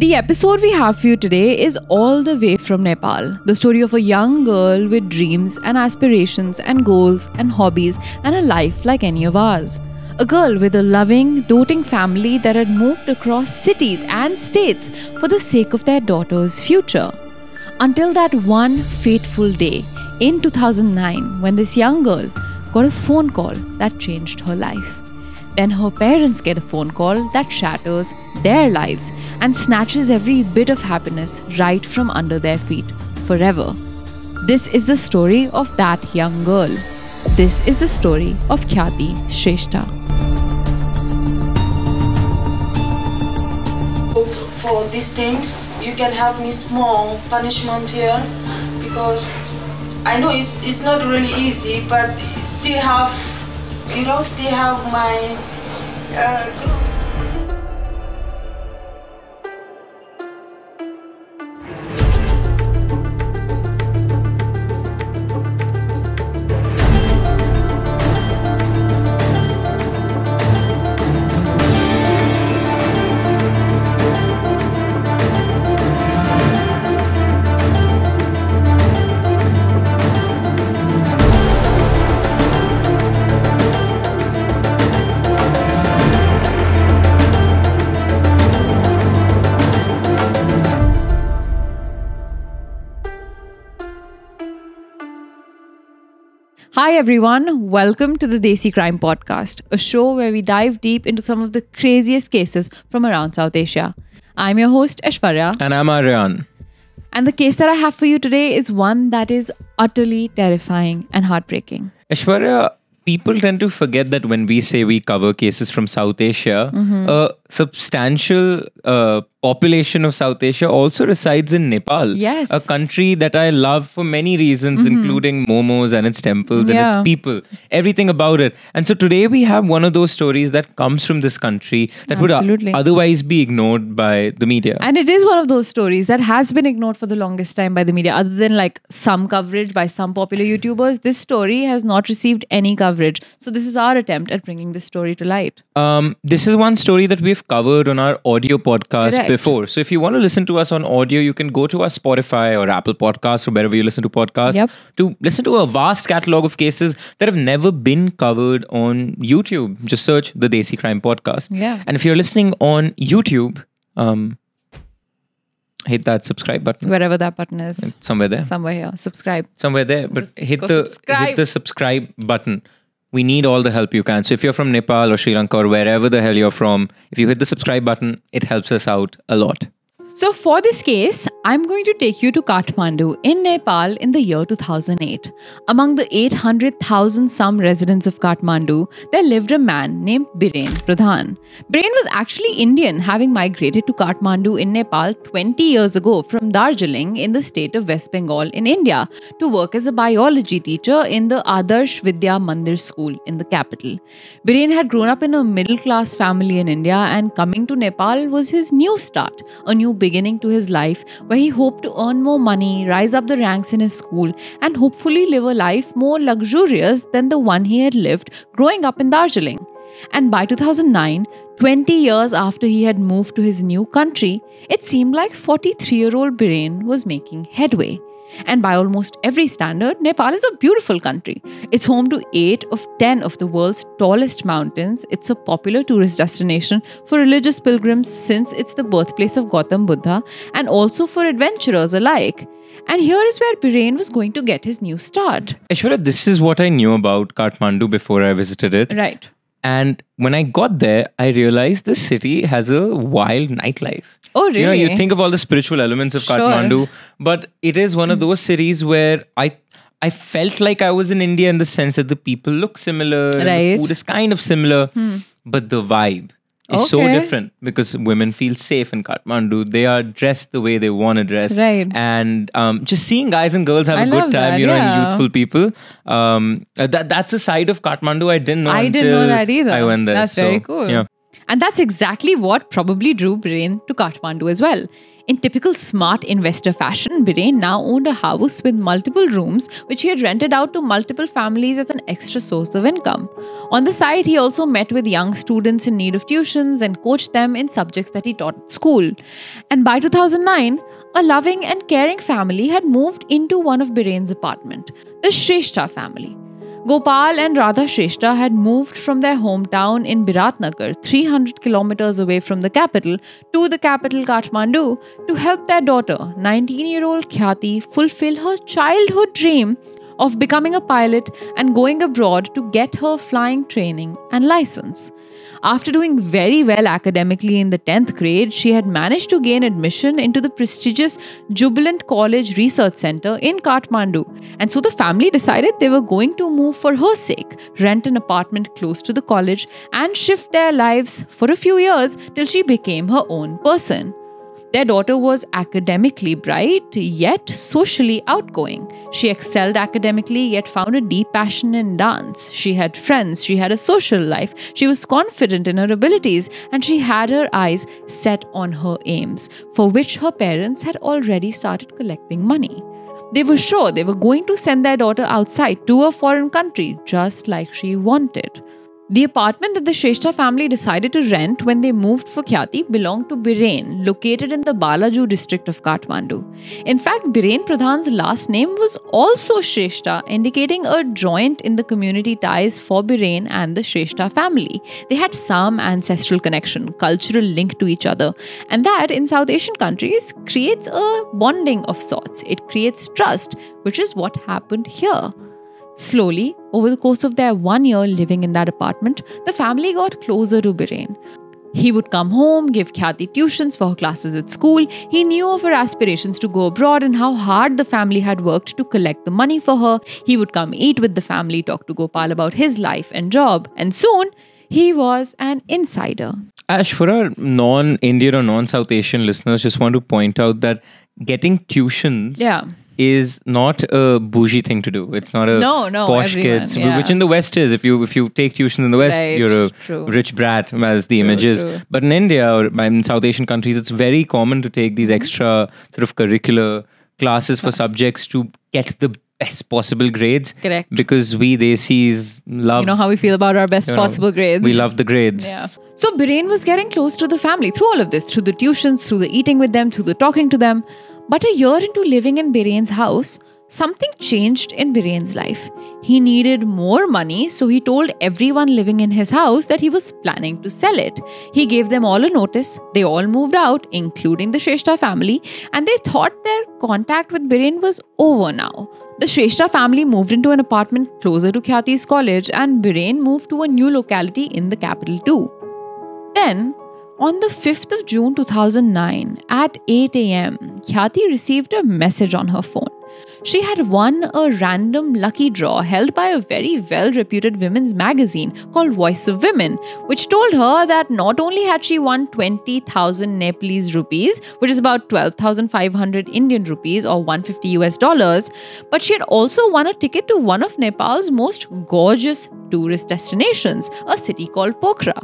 The episode we have for you today is all the way from Nepal. The story of a young girl with dreams and aspirations and goals and hobbies and a life like any of ours. A girl with a loving, doting family that had moved across cities and states for the sake of their daughter's future. Until that one fateful day in 2009 when this young girl got a phone call that changed her life. Then her parents get a phone call that shatters their lives and snatches every bit of happiness right from under their feet forever. This is the story of that young girl. This is the story of Khyati Shrestha. For these things, you can have me small punishment here because I know it's not really easy, but still have my Hi everyone, welcome to the Desi Crime Podcast, a show where we dive deep into some of the craziest cases from around South Asia. I'm your host Aishwarya. And I'm Aryaan. And the case that I have for you today is one that is utterly terrifying and heartbreaking. Aishwarya, people tend to forget that when we say we cover cases from South Asia, a substantial population of South Asia also resides in Nepal. Yes. A country that I love for many reasons, including momos and its temples and its people, everything about it. And so today we have one of those stories that comes from this country that would otherwise be ignored by the media. And it is one of those stories that has been ignored for the longest time by the media. Other than like some coverage by some popular YouTubers, this story has not received any coverage. So this is our attempt at bringing this story to light. This is one story that we've covered on our audio podcast Correct. before. So if you want to listen to us on audio, you can go to our Spotify or Apple Podcasts or wherever you listen to podcasts to listen to a vast catalogue of cases that have never been covered on YouTube. Just search the Desi Crime Podcast. Yeah. And if you're listening on YouTube, hit that subscribe button. Wherever that button is. It's somewhere there. Somewhere here. Subscribe. Somewhere there. But Just hit go the subscribe button. We need all the help you can. So if you're from Nepal or Sri Lanka or wherever the hell you're from, if you hit the subscribe button, it helps us out a lot. So for this case, I'm going to take you to Kathmandu in Nepal in the year 2008. Among the 800,000 some residents of Kathmandu, there lived a man named Biren Pradhan. Biren was actually Indian, having migrated to Kathmandu in Nepal 20 years ago from Darjeeling in the state of West Bengal in India to work as a biology teacher in the Adarsh Vidya Mandir school in the capital. Biren had grown up in a middle-class family in India, and coming to Nepal was his new start, a new beginning to his life where he hoped to earn more money, rise up the ranks in his school, and hopefully live a life more luxurious than the one he had lived growing up in Darjeeling. And by 2009, 20 years after he had moved to his new country, it seemed like 43-year-old Biren was making headway. And by almost every standard, Nepal is a beautiful country. It's home to 8 of 10 of the world's tallest mountains. It's a popular tourist destination for religious pilgrims since it's the birthplace of Gautam Buddha, and also for adventurers alike. And here is where Biren was going to get his new start. Aishwarya, this is what I knew about Kathmandu before I visited it. Right. And when I got there, I realized this city has a wild nightlife. Oh, really? You know, you think of all the spiritual elements of Kathmandu, but it is one of those cities where I felt like I was in India in the sense that the people look similar, and the food is kind of similar, but the vibe is so different because women feel safe in Kathmandu. They are dressed the way they want to dress. Right. And just seeing guys and girls have a good time, and youthful people. That's a side of Kathmandu I didn't know I didn't know that either. I went there. That's very cool. Yeah. And that's exactly what probably drew Biren to Kathmandu as well. In typical smart investor fashion, Biren now owned a house with multiple rooms, which he had rented out to multiple families as an extra source of income. On the side, he also met with young students in need of tuitions and coached them in subjects that he taught at school. And by 2009, a loving and caring family had moved into one of Biren's apartment, the Shrestha family. Gopal and Radha Shrestha had moved from their hometown in Biratnagar, 300 kilometers away from the capital, to the capital Kathmandu to help their daughter, 19-year-old Khyati, fulfill her childhood dream of becoming a pilot and going abroad to get her flying training and license. After doing very well academically in the 10th grade, she had managed to gain admission into the prestigious Jubilant College Research Center in Kathmandu. And so the family decided they were going to move for her sake, rent an apartment close to the college, and shift their lives for a few years till she became her own person. Their daughter was academically bright, yet socially outgoing. She excelled academically, yet found a deep passion in dance. She had friends, she had a social life, she was confident in her abilities, and she had her eyes set on her aims, for which her parents had already started collecting money. They were sure they were going to send their daughter outside to a foreign country, just like she wanted. The apartment that the Shrestha family decided to rent when they moved for Khyati belonged to Biren, located in the Balaju district of Kathmandu. In fact, Biren Pradhan's last name was also Shrestha, indicating a joint in the community ties for Biren and the Shrestha family. They had some ancestral connection, cultural link to each other, and that in South Asian countries creates a bonding of sorts. It creates trust, which is what happened here. Slowly, over the course of their 1 year living in that apartment, the family got closer to Biren. He would come home, give Khyati tuitions for her classes at school. He knew of her aspirations to go abroad and how hard the family had worked to collect the money for her. He would come eat with the family, talk to Gopal about his life and job. And soon, he was an insider. Ash, for our non-Indian or non-South Asian listeners, just want to point out that getting tuitions is not a bougie thing to do. It's not a posh kids, which in the West is. If you take tuition in the West, you're a rich brat, as the image is. But in India or in South Asian countries, it's very common to take these extra sort of curricular classes for subjects to get the best possible grades. Correct. Because we Desis love... You know how we feel about our best possible grades. We love the grades. Yeah. So Biren was getting close to the family through all of this, through the tuitions, through the eating with them, through the talking to them. But a year into living in Biren's house, something changed in Biren's life. He needed more money, so he told everyone living in his house that he was planning to sell it. He gave them all a notice. They all moved out, including the Shrestha family, and they thought their contact with Biren was over now. The Shrestha family moved into an apartment closer to Khyati's college, and Biren moved to a new locality in the capital too. Then, on the 5th of June 2009, at 8 a.m., Khyati received a message on her phone. She had won a random lucky draw held by a very well-reputed women's magazine called Voice of Women, which told her that not only had she won 20,000 Nepalese rupees, which is about 12,500 Indian rupees or $150, but she had also won a ticket to one of Nepal's most gorgeous tourist destinations, a city called Pokhara.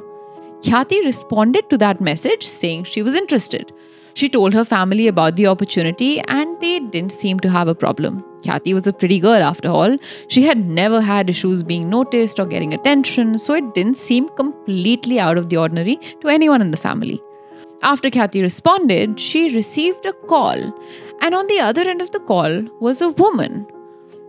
Khyati responded to that message saying she was interested. She told her family about the opportunity and they didn't seem to have a problem. Khyati was a pretty girl after all. She had never had issues being noticed or getting attention, so it didn't seem completely out of the ordinary to anyone in the family. After Khyati responded, she received a call, and on the other end of the call was a woman.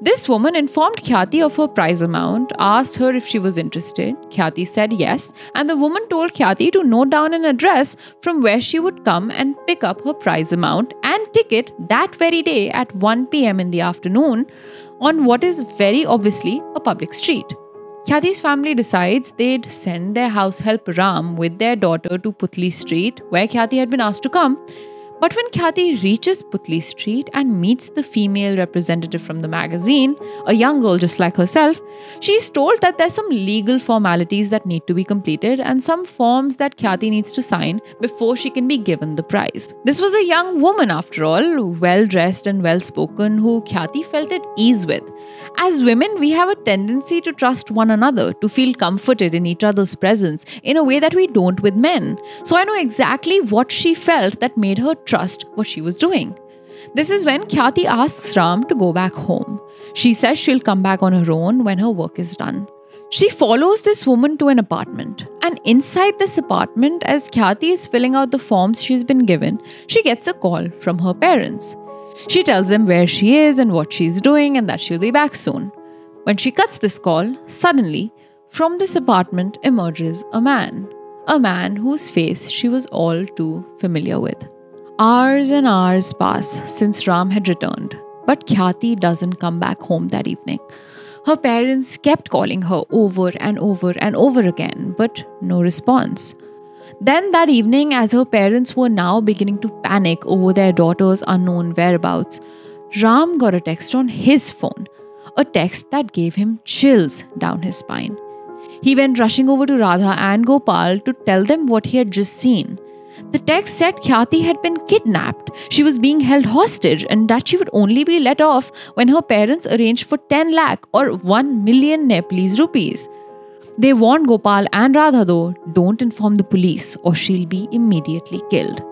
This woman informed Khyati of her prize amount, asked her if she was interested. Khyati said yes, and the woman told Khyati to note down an address from where she would come and pick up her prize amount and ticket that very day at 1 p.m. in the afternoon on what is very obviously a public street. Khyati's family decides they'd send their house help Ram with their daughter to Putli Street, where Khyati had been asked to come. But when Khyati reaches Putli Street and meets the female representative from the magazine, a young girl just like herself, she's told that there's some legal formalities that need to be completed and some forms that Khyati needs to sign before she can be given the prize. This was a young woman after all, well-dressed and well-spoken, who Khyati felt at ease with. As women, we have a tendency to trust one another, to feel comforted in each other's presence in a way that we don't with men. So I know exactly what she felt that made her trust what she was doing. This is when Khyati asks Ram to go back home. She says she'll come back on her own when her work is done. She follows this woman to an apartment, and inside this apartment, as Khyati is filling out the forms she's been given, she gets a call from her parents. She tells them where she is and what she's doing and that she'll be back soon. When she cuts this call, suddenly, from this apartment emerges a man whose face she was all too familiar with. Hours and hours pass since Ram had returned, but Khyati doesn't come back home that evening. Her parents kept calling her over and over and over again, but no response. Then that evening, as her parents were now beginning to panic over their daughter's unknown whereabouts, Ram got a text on his phone, a text that gave him chills down his spine. He went rushing over to Radha and Gopal to tell them what he had just seen. The text said Khyati had been kidnapped, she was being held hostage, and that she would only be let off when her parents arranged for 10 lakh or 1 million Nepalese rupees. They warned Gopal and Radha though, don't inform the police or she'll be immediately killed.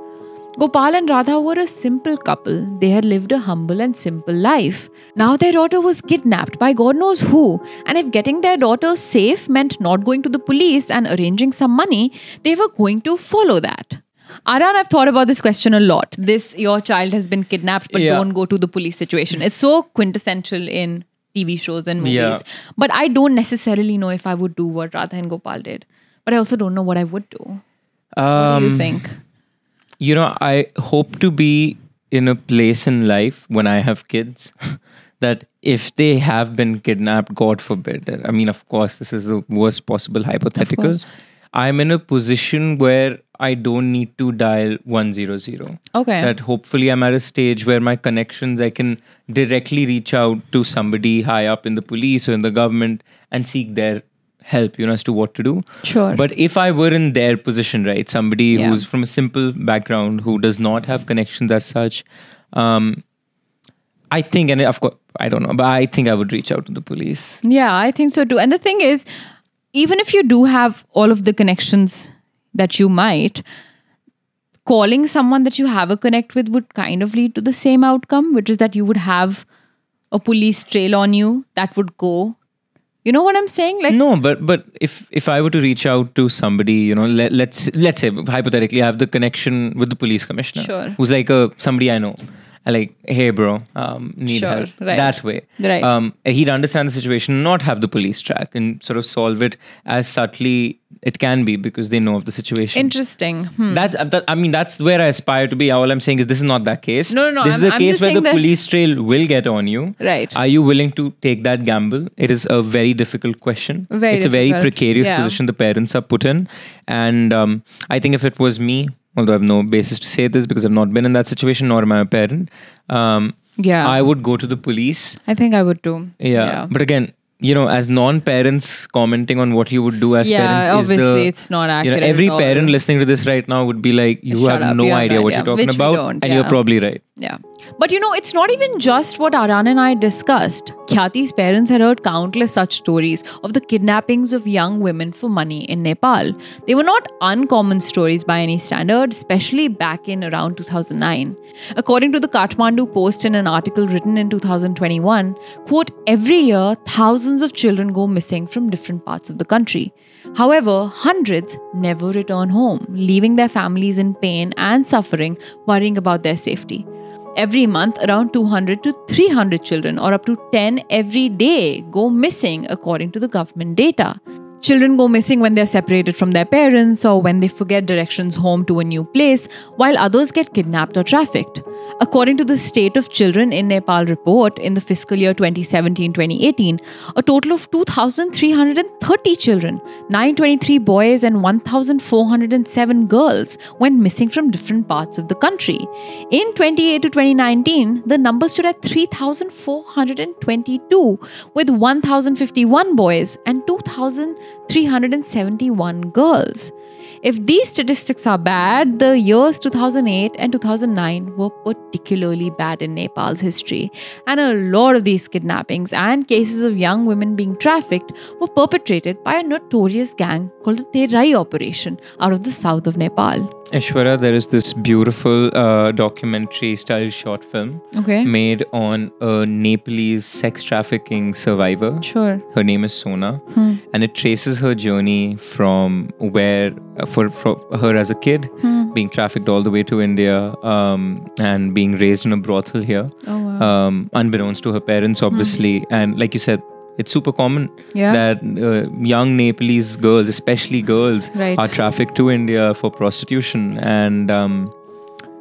Gopal and Radha were a simple couple. They had lived a humble and simple life. Now their daughter was kidnapped by God knows who, and if getting their daughter safe meant not going to the police and arranging some money, they were going to follow that. Aryaan, I've thought about this question a lot. Your child has been kidnapped, but don't go to the police situation. It's so quintessential in TV shows and movies. Yeah. But I don't necessarily know if I would do what Radha and Gopal did. But I also don't know what I would do. What do you think? I hope to be in a place in life when I have kids that if they have been kidnapped, God forbid. I mean, of course, this is the worst possible hypothetical. I'm in a position where I don't need to dial 100. Okay. That hopefully I'm at a stage where my connections, I can directly reach out to somebody high up in the police or in the government and seek their help, as to what to do. Sure. But if I were in their position, right, somebody who's from a simple background, who does not have connections as such, I think, and of course, I don't know, but I think I would reach out to the police. Yeah, I think so too. And the thing is, even if you do have all of the connections that you might, calling someone that you have a connect with would kind of lead to the same outcome, which is that you would have a police trail on you that would go. You know what I'm saying? Like, no, but if I were to reach out to somebody, let's say hypothetically I have the connection with the police commissioner, who's like somebody I know. Like, hey bro, need help. Right. That way. Right. He'd understand the situation, not have the police track, and sort of solve it as subtly it can be because they know of the situation. Interesting. That's where I aspire to be. All I'm saying is this is not that case. No. This is a case where the police trail will get on you. Right. Are you willing to take that gamble? It is a very difficult question. It's a very precarious position the parents are put in. And I think if it was me, although I have no basis to say this because I've not been in that situation, nor am I a parent, I would go to the police. I think I would too. Yeah. But again, as non-parents commenting on what you would do as parents obviously it's not accurate. Every parent listening to this right now would be like, you have no idea what you're talking about, and you're probably right. Yeah. But it's not even just what Aryaan and I discussed. Khyati's parents had heard countless such stories of the kidnappings of young women for money in Nepal. They were not uncommon stories by any standard, especially back in around 2009. According to the Kathmandu Post in an article written in 2021, quote, every year, thousands of children go missing from different parts of the country. However, hundreds never return home, leaving their families in pain and suffering, worrying about their safety. Every month, around 200 to 300 children, or up to 10 every day, go missing according to the government data. Children go missing when they're separated from their parents or when they forget directions home to a new place, while others get kidnapped or trafficked. According to the State of Children in Nepal report, in the fiscal year 2017-2018, a total of 2,330 children, 923 boys and 1,407 girls went missing from different parts of the country. In 2018 to 2019, the number stood at 3,422, with 1,051 boys and 2,371 girls. If these statistics are bad, the years 2008 and 2009 were particularly bad in Nepal's history. And a lot of these kidnappings and cases of young women being trafficked were perpetrated by a notorious gang called the Terai operation out of the south of Nepal. Aishwarya, there is this beautiful documentary style short film made on a Nepalese sex trafficking survivor. Sure. Her name is Sona. And it traces her journey from where, for her as a kid, being trafficked all the way to India and being raised in a brothel here. Oh, wow. Unbeknownst to her parents, obviously. And like you said, it's super common that young Nepalese girls, especially girls, are trafficked to India for prostitution. And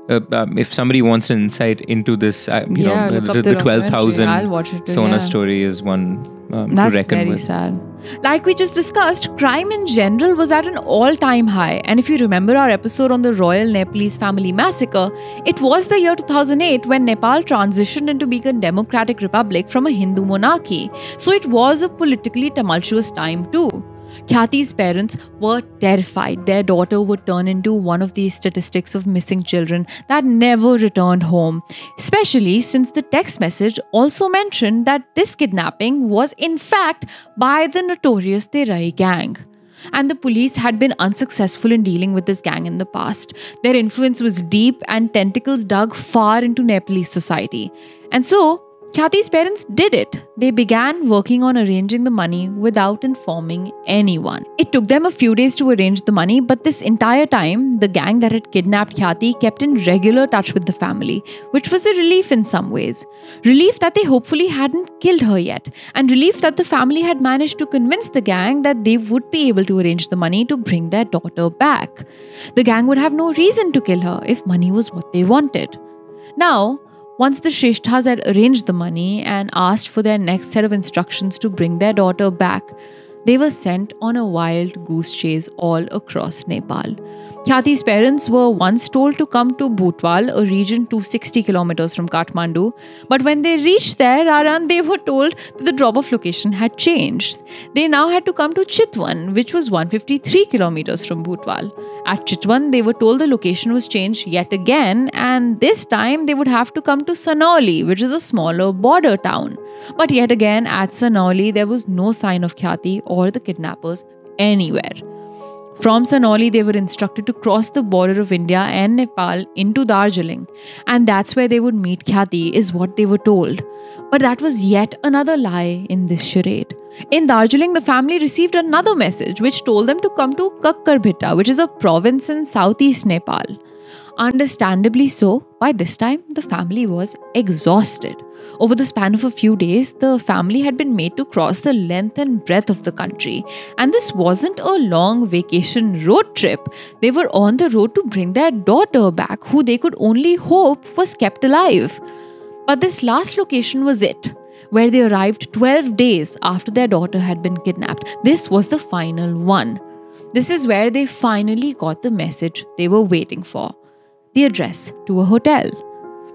if somebody wants an insight into this, the 12,000 Sona story is one to reckon with. That's very sad. Like we just discussed, crime in general was at an all-time high. And if you remember our episode on the Royal Nepalese Family Massacre, it was the year 2008 when Nepal transitioned into being a democratic republic from a Hindu monarchy. So it was a politically tumultuous time too. Khyati's parents were terrified their daughter would turn into one of these statistics of missing children that never returned home, especially since the text message also mentioned that this kidnapping was in fact by the notorious Terai gang. And the police had been unsuccessful in dealing with this gang in the past. Their influence was deep and tentacles dug far into Nepalese society. And so, Khyati's parents did it. They began working on arranging the money without informing anyone. It took them a few days to arrange the money, but this entire time, the gang that had kidnapped Khyati kept in regular touch with the family, which was a relief in some ways. Relief that they hopefully hadn't killed her yet, and relief that the family had managed to convince the gang that they would be able to arrange the money to bring their daughter back. The gang would have no reason to kill her if money was what they wanted. Now, once the Shreshthas had arranged the money and asked for their next set of instructions to bring their daughter back, they were sent on a wild goose chase all across Nepal. Khyati's parents were once told to come to Bhutwal, a region 260 kilometers from Kathmandu, but when they reached there, Aryaan, they were told that the drop-off location had changed. They now had to come to Chitwan, which was 153 kilometers from Bhutwal. At Chitwan, they were told the location was changed yet again, and this time they would have to come to Sanauli, which is a smaller border town. But yet again, at Sanauli, there was no sign of Khyati or the kidnappers anywhere. From Sanauli, they were instructed to cross the border of India and Nepal into Darjeeling, and that's where they would meet Khyati, is what they were told. But that was yet another lie in this charade. In Darjeeling, the family received another message which told them to come to Kakkarbhitta, which is a province in southeast Nepal. Understandably so, by this time, the family was exhausted. Over the span of a few days, the family had been made to cross the length and breadth of the country. And this wasn't a long vacation road trip. They were on the road to bring their daughter back, who they could only hope was kept alive. But this last location was it, where they arrived 12 days after their daughter had been kidnapped. This was the final one. This is where they finally got the message they were waiting for. The address to a hotel.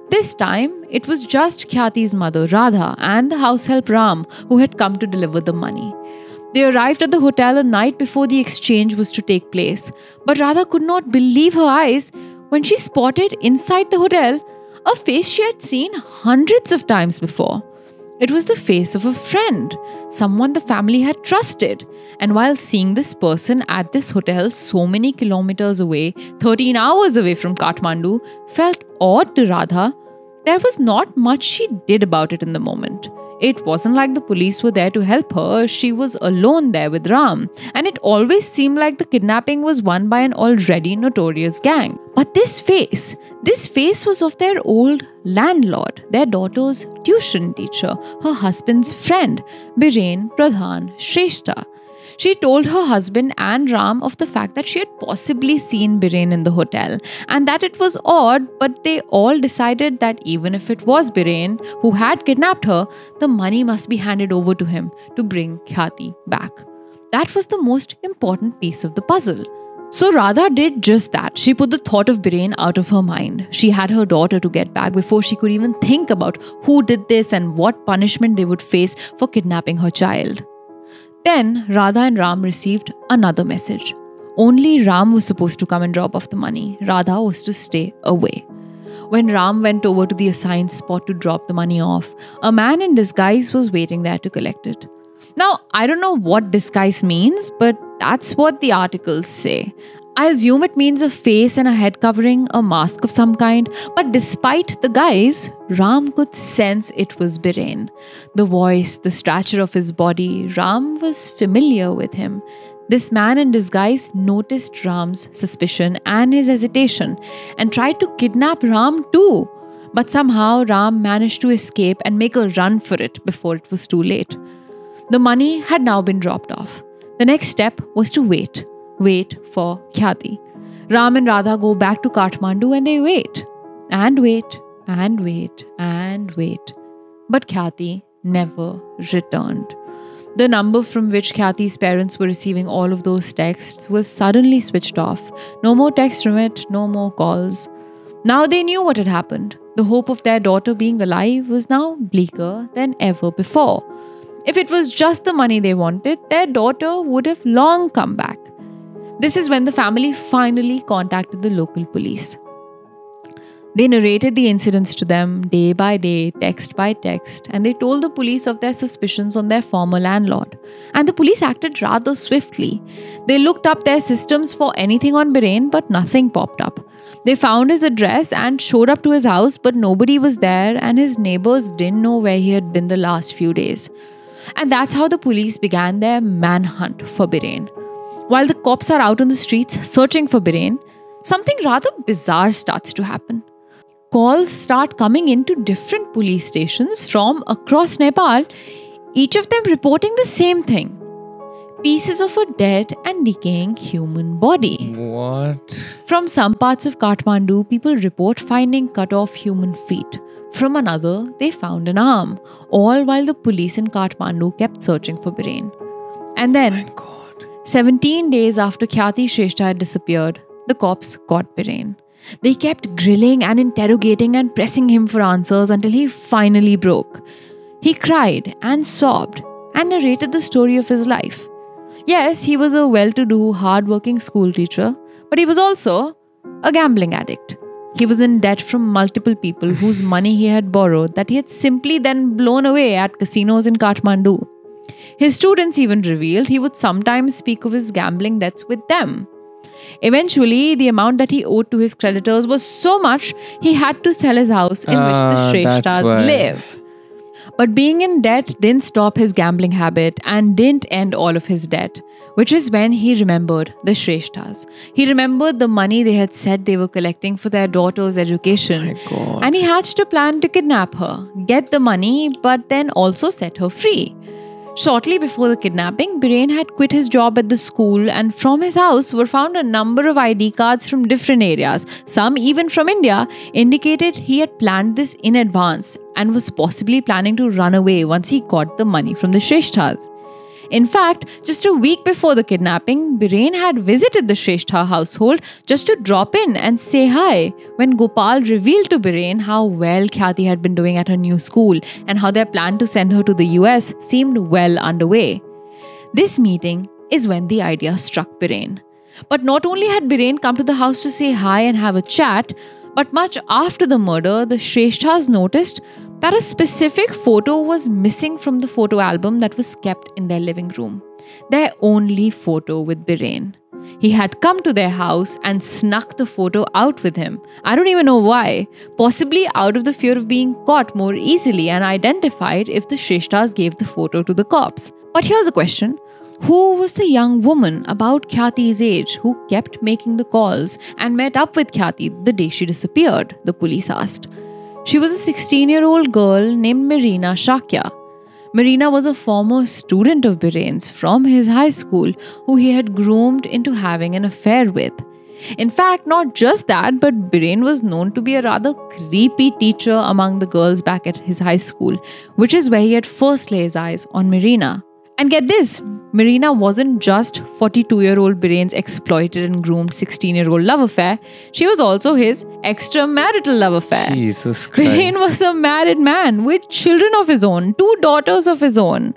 This time, it was just Khyati's mother, Radha, and the house help Ram who had come to deliver the money. They arrived at the hotel a night before the exchange was to take place. But Radha could not believe her eyes when she spotted inside the hotel a face she had seen hundreds of times before. It was the face of a friend, someone the family had trusted. And while seeing this person at this hotel so many kilometers away, 13 hours away from Kathmandu, felt odd to Radha, there was not much she did about it in the moment. It wasn't like the police were there to help her. She was alone there with Ram. And it always seemed like the kidnapping was won by an already notorious gang. But this face was of their old landlord, their daughter's tuition teacher, her husband's friend, Biren Pradhan Shrestha. She told her husband and Ram of the fact that she had possibly seen Biren in the hotel and that it was odd, but they all decided that even if it was Biren who had kidnapped her, the money must be handed over to him to bring Khyati back. That was the most important piece of the puzzle. So Radha did just that. She put the thought of Biren out of her mind. She had her daughter to get back before she could even think about who did this and what punishment they would face for kidnapping her child. Then Radha and Ram received another message. Only Ram was supposed to come and drop off the money. Radha was to stay away. When Ram went over to the assigned spot to drop the money off, a man in disguise was waiting there to collect it. Now, I don't know what disguise means, but that's what the articles say. I assume it means a face and a head covering, a mask of some kind, but despite the guise, Ram could sense it was Biren. The voice, the stature of his body, Ram was familiar with him. This man in disguise noticed Ram's suspicion and his hesitation and tried to kidnap Ram too. But somehow Ram managed to escape and make a run for it before it was too late. The money had now been dropped off. The next step was to wait. Wait for Khyati. Ram and Radha go back to Kathmandu and they wait. And wait, and wait, and wait. But Khyati never returned. The number from which Khyati's parents were receiving all of those texts was suddenly switched off. No more texts from it, no more calls. Now they knew what had happened. The hope of their daughter being alive was now bleaker than ever before. If it was just the money they wanted, their daughter would have long come back. This is when the family finally contacted the local police. They narrated the incidents to them day by day, text by text, and they told the police of their suspicions on their former landlord. And the police acted rather swiftly. They looked up their systems for anything on Biren, but nothing popped up. They found his address and showed up to his house, but nobody was there, and his neighbors didn't know where he had been the last few days. And that's how the police began their manhunt for Biren. While the cops are out on the streets searching for Biren, something rather bizarre starts to happen. Calls start coming into different police stations from across Nepal, each of them reporting the same thing. Pieces of a dead and decaying human body. What? From some parts of Kathmandu, people report finding cut off human feet. From another, they found an arm, all while the police in Kathmandu kept searching for Biren. And then, 17 days after Khyati Shrestha had disappeared, the cops got Biren. They kept grilling and interrogating and pressing him for answers until he finally broke. He cried and sobbed and narrated the story of his life. Yes, he was a well-to-do, hard-working school teacher, but he was also a gambling addict. He was in debt from multiple people whose money he had borrowed that he had simply then blown away at casinos in Kathmandu. His students even revealed he would sometimes speak of his gambling debts with them. Eventually, the amount that he owed to his creditors was so much he had to sell his house in which the Shrestha's live. But being in debt didn't stop his gambling habit and didn't end all of his debt, which is when he remembered the Shrestha's. He remembered the money they had said they were collecting for their daughter's education. And he hatched a plan to kidnap her, get the money, but then also set her free. Shortly before the kidnapping, Biren had quit his job at the school, and from his house were found a number of ID cards from different areas, some even from India, indicated he had planned this in advance and was possibly planning to run away once he got the money from the Shrestha's. In fact, just a week before the kidnapping, Biren had visited the Shrestha household just to drop in and say hi when Gopal revealed to Biren how well Khyati had been doing at her new school and how their plan to send her to the US seemed well underway. This meeting is when the idea struck Biren. But not only had Biren come to the house to say hi and have a chat, but much after the murder, the Shrestha's noticed that a specific photo was missing from the photo album that was kept in their living room. Their only photo with Biren. He had come to their house and snuck the photo out with him. I don't even know why. Possibly out of the fear of being caught more easily and identified if the Shrestha's gave the photo to the cops. But here's a question. Who was the young woman about Khyati's age who kept making the calls and met up with Khyati the day she disappeared? The police asked. She was a 16-year-old girl named Marina Shakya. Marina was a former student of Biren's from his high school who he had groomed into having an affair with. In fact, not just that, but Biren was known to be a rather creepy teacher among the girls back at his high school, which is where he had first laid his eyes on Marina. And get this, Marina wasn't just 42-year-old Biren's exploited and groomed 16-year-old love affair. She was also his extramarital love affair. Jesus Christ. Biren was a married man with children of his own, 2 daughters of his own.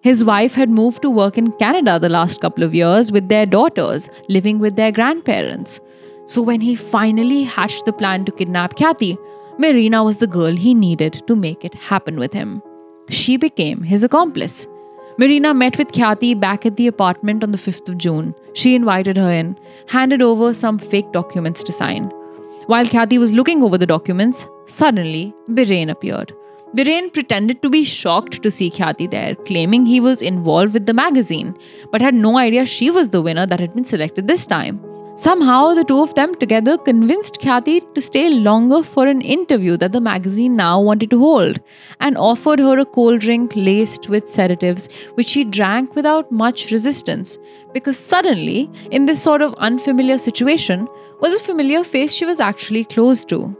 His wife had moved to work in Canada the last couple of years with their daughters, living with their grandparents. So when he finally hatched the plan to kidnap Khyati, Marina was the girl he needed to make it happen with him. She became his accomplice. Marina met with Khyati back at the apartment on the 5th of June. She invited her in, handed over some fake documents to sign. While Khyati was looking over the documents, suddenly Biren appeared. Biren pretended to be shocked to see Khyati there, claiming he was involved with the magazine, but had no idea she was the winner that had been selected this time. Somehow, the two of them together convinced Khyati to stay longer for an interview that the magazine now wanted to hold, and offered her a cold drink laced with sedatives, which she drank without much resistance, because suddenly, in this sort of unfamiliar situation, was a familiar face she was actually close to.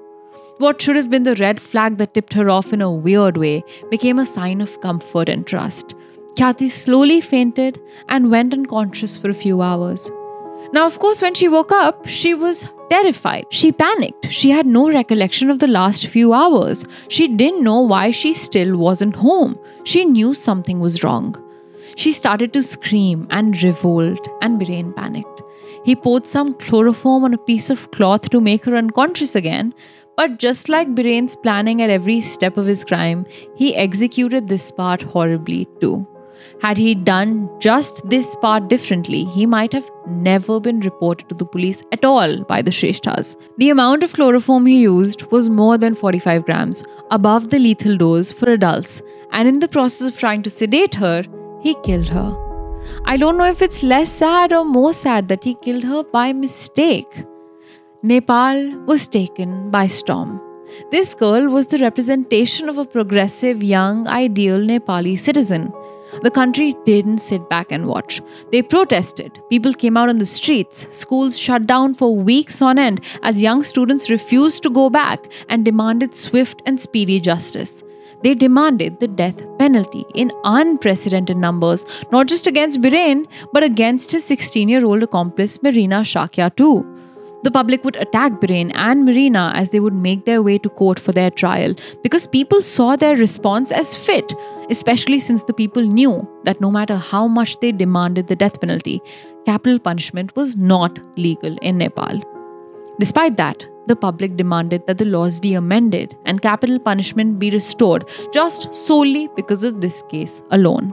What should have been the red flag that tipped her off in a weird way became a sign of comfort and trust. Khyati slowly fainted and went unconscious for a few hours. Now, of course, when she woke up, she was terrified. She panicked. She had no recollection of the last few hours. She didn't know why she still wasn't home. She knew something was wrong. She started to scream and revolt, and Biren panicked. He poured some chloroform on a piece of cloth to make her unconscious again, but just like Biren's planning at every step of his crime, he executed this part horribly too. Had he done just this part differently, he might have never been reported to the police at all by the Shreshthas. The amount of chloroform he used was more than 45 grams, above the lethal dose for adults, and in the process of trying to sedate her, he killed her. I don't know if it's less sad or more sad that he killed her by mistake. Nepal was taken by storm. This girl was the representation of a progressive, young, ideal Nepali citizen. The country didn't sit back and watch. They protested. People came out on the streets. Schools shut down for weeks on end as young students refused to go back and demanded swift and speedy justice. They demanded the death penalty in unprecedented numbers, not just against Biren, but against his 16-year-old accomplice Marina Shakya too. The public would attack Biren and Marina as they would make their way to court for their trial because people saw their response as fit, especially since the people knew that no matter how much they demanded the death penalty, capital punishment was not legal in Nepal. Despite that, the public demanded that the laws be amended and capital punishment be restored just solely because of this case alone.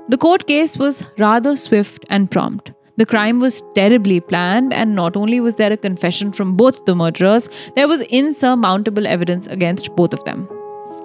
The court case was rather swift and prompt. The crime was terribly planned, and not only was there a confession from both the murderers, there was insurmountable evidence against both of them.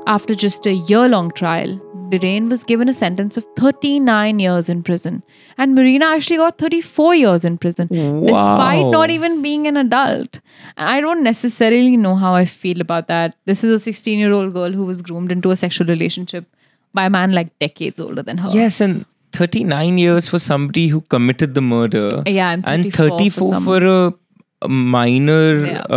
After just a year-long trial, Biren was given a sentence of 39 years in prison, and Marina actually got 34 years in prison, despite not even being an adult. And I don't necessarily know how I feel about that. This is a 16-year-old girl who was groomed into a sexual relationship by a man like decades older than her. Yes, and 39 years for somebody who committed the murder. Yeah, and 34 for a minor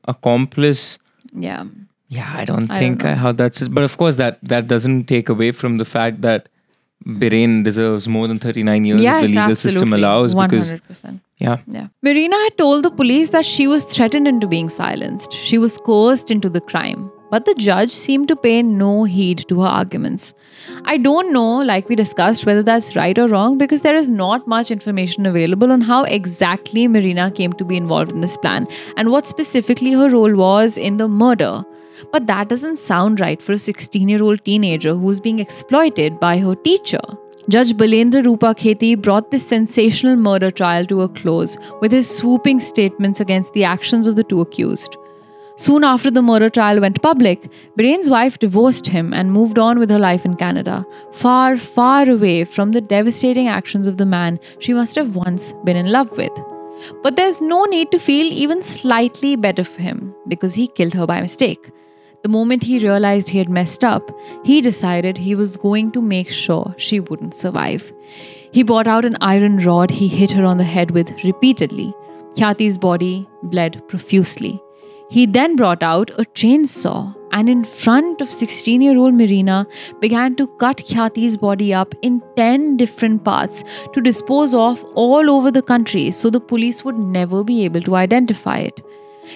accomplice. Yeah. Yeah, I don't think how that's... But of course, that doesn't take away from the fact that Biren deserves more than 39 years yes, the legal absolutely. system allows. 100%. Because, yeah. Marina had told the police that she was threatened into being silenced. She was coerced into the crime. But the judge seemed to pay no heed to her arguments. I don't know, like we discussed, whether that's right or wrong because there is not much information available on how exactly Marina came to be involved in this plan and what specifically her role was in the murder. But that doesn't sound right for a 16-year-old teenager who's being exploited by her teacher. Judge Balendra Rupa Khyati brought this sensational murder trial to a close with his swooping statements against the actions of the two accused. Soon after the murder trial went public, Biren's wife divorced him and moved on with her life in Canada, far, far away from the devastating actions of the man she must have once been in love with. But there's no need to feel even slightly better for him because he killed her by mistake. The moment he realized he had messed up, he decided he was going to make sure she wouldn't survive. He brought out an iron rod he hit her on the head with repeatedly. Khyati's body bled profusely. He then brought out a chainsaw and in front of 16-year-old Marina began to cut Khyati's body up in 10 different parts to dispose of all over the country so the police would never be able to identify it.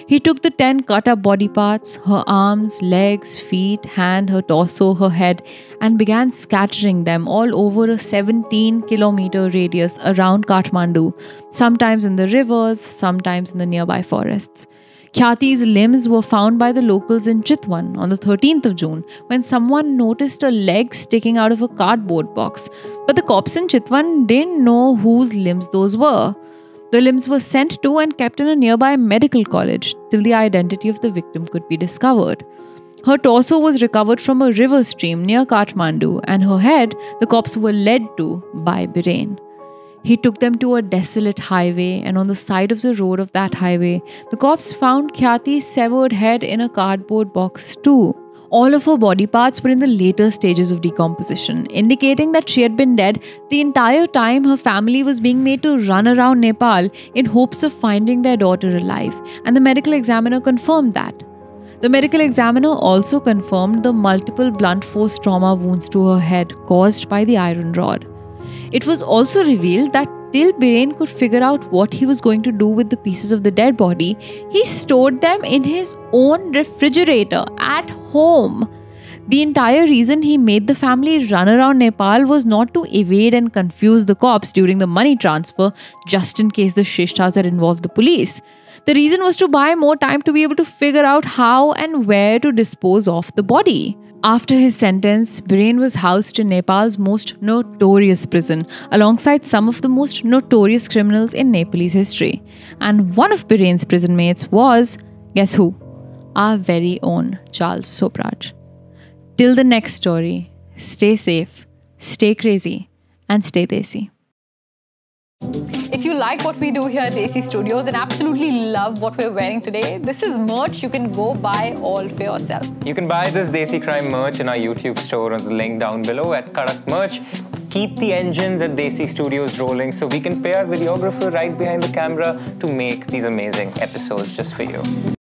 He took the 10 cut up body parts, her arms, legs, feet, hand, her torso, her head, and began scattering them all over a 17-kilometer radius around Kathmandu, sometimes in the rivers, sometimes in the nearby forests. Khyati's limbs were found by the locals in Chitwan on the 13th of June when someone noticed a leg sticking out of a cardboard box. But the cops in Chitwan didn't know whose limbs those were. The limbs were sent to and kept in a nearby medical college till the identity of the victim could be discovered. Her torso was recovered from a river stream near Kathmandu, and her head the cops were led to by Biren. He took them to a desolate highway, and on the side of the road of that highway, the cops found Khyati's severed head in a cardboard box too. All of her body parts were in the later stages of decomposition, indicating that she had been dead the entire time her family was being made to run around Nepal in hopes of finding their daughter alive, and the medical examiner confirmed that. The medical examiner also confirmed the multiple blunt force trauma wounds to her head caused by the iron rod. It was also revealed that till Biren could figure out what he was going to do with the pieces of the dead body, he stored them in his own refrigerator at home. The entire reason he made the family run around Nepal was not to evade and confuse the cops during the money transfer, just in case the Shreshthas had involved the police. The reason was to buy more time to be able to figure out how and where to dispose of the body. After his sentence, Biren was housed in Nepal's most notorious prison, alongside some of the most notorious criminals in Nepalese history. And one of Biren's prison mates was, guess who? Our very own Charles Sopraj. Till the next story, stay safe, stay crazy, and stay Desi. If you like what we do here at Desi Studios and absolutely love what we're wearing today, this is merch you can go buy all for yourself. You can buy this Desi Crime merch in our YouTube store on the link down below at Karak Merch. Keep the engines at Desi Studios rolling so we can pay our videographer right behind the camera to make these amazing episodes just for you.